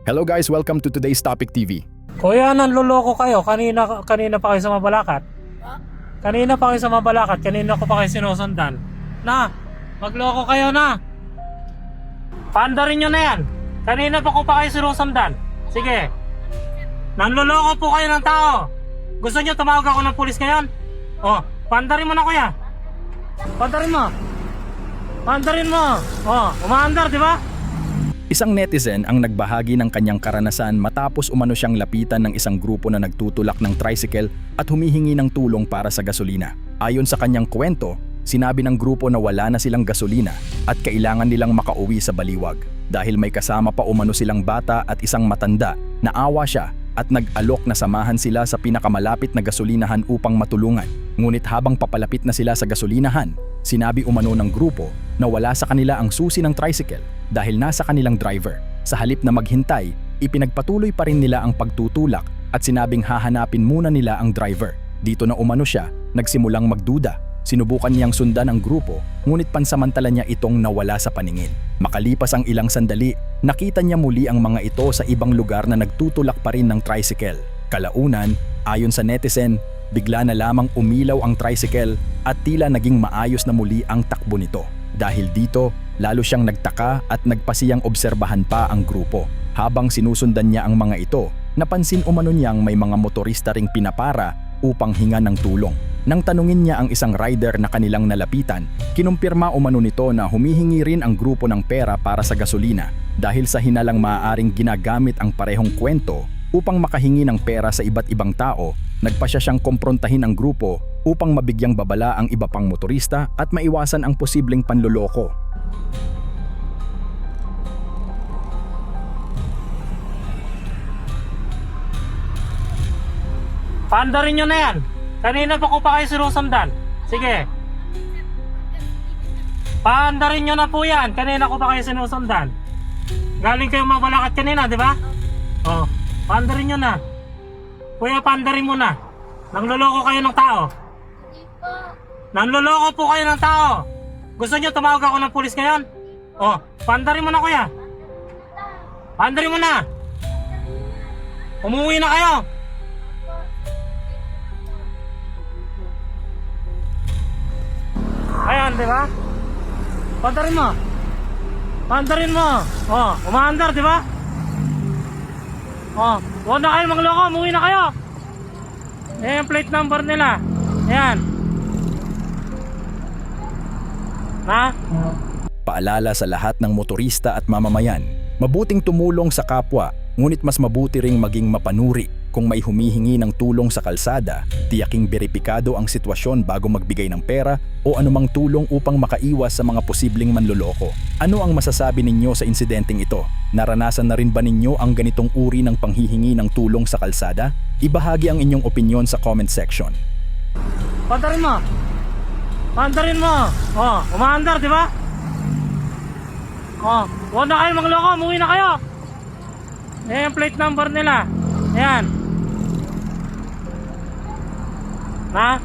Hello guys, welcome to today's Topic TV. Kuya, nanloloko kayo. Kanina pa kayo sa Mabalacat. Kanina pa kayo sa Mabalacat. Kanina ko pa kayo sinusundan. Na, magloko kayo na. Paandarin nyo na yan. Kanina pa ko pa kayo sinusundan. Sige. Nanloloko po kayo ng tao. Gusto nyo tumawag ako ng pulis ngayon? Oh, paandarin mo na kuya. Paandarin mo. Paandarin mo. Oh, umaandar, di ba? Isang netizen ang nagbahagi ng kanyang karanasan matapos umano siyang lapitan ng isang grupo na nagtutulak ng tricycle at humihingi ng tulong para sa gasolina. Ayon sa kanyang kwento, sinabi ng grupo na wala na silang gasolina at kailangan nilang makauwi sa baliwag. Dahil may kasama pa umano silang bata at isang matanda, naawa siya at nag-alok na samahan sila sa pinakamalapit na gasolinahan upang matulungan. Ngunit habang papalapit na sila sa gasolinahan, sinabi umano ng grupo na wala sa kanila ang susi ng tricycle dahil nasa kanilang driver. Sa halip na maghintay, ipinagpatuloy pa rin nila ang pagtutulak at sinabing hahanapin muna nila ang driver. Dito na umano siya, nagsimulang magduda. Sinubukan niyang sundan ang grupo, ngunit pansamantala niya itong nawala sa paningin. Makalipas ang ilang sandali, nakita niya muli ang mga ito sa ibang lugar na nagtutulak pa rin ng tricycle. Kalaunan, ayon sa netizen, bigla na lamang umilaw ang tricycle at tila naging maayos na muli ang takbo nito. Dahil dito, lalo siyang nagtaka at nagpasiyang obserbahan pa ang grupo. Habang sinusundan niya ang mga ito, napansin umano niyang may mga motorista ring pinapara upang hinga ng tulong. Nang tanungin niya ang isang rider na kanilang nalapitan, kinumpirma umano nito na humihingi rin ang grupo ng pera para sa gasolina dahil sa hinalang maaaring ginagamit ang parehong kwento upang makahingi ng pera sa iba't ibang tao. Nagpasya siyang komprontahin ang grupo upang mabigyang babala ang iba pang motorista at maiwasan ang posibleng panloloko. Paandarin nyo na yan. Kanina pa ko pa kayo sinusundan. Sige. Paandarin nyo na po yan. Kanina ko pa kayo sinusundan. Galing kayong Mabalacat kanina, di ba? Oh, paandarin nyo na. Kuya, paandarin mo na. Nangloloko kayo ng tao. Nanloloko po kayo ng tao. Gusto nyo tumawag ako ng pulis ngayon? Oh, paandarin mo na kuya. Paandarin mo na. Umuwi na kayo. Ayan, di ba? Paandarin mo. Paandarin mo. Oh, umaandar, di ba? Oh, huwag na kayo magloko, umuwi na kayo. Ayan yung plate number nila. Ayan. Ha? Paalala sa lahat ng motorista at mamamayan, mabuting tumulong sa kapwa, ngunit mas mabuti ring maging mapanuri. Kung may humihingi ng tulong sa kalsada, tiyaking beripikado ang sitwasyon bago magbigay ng pera o anumang tulong upang makaiwas sa mga posibleng manloloko. Ano ang masasabi ninyo sa insidenteng ito? Naranasan na rin ba ninyo ang ganitong uri ng panghihingi ng tulong sa kalsada? Ibahagi ang inyong opinyon sa comment section. Paandarin mo. Paandarin mo. Oh, umaandar, di ba? Oh, huwag na kayo magloko, umuwi na kayo. Ayan yung plate number nila. Ayan. Ha?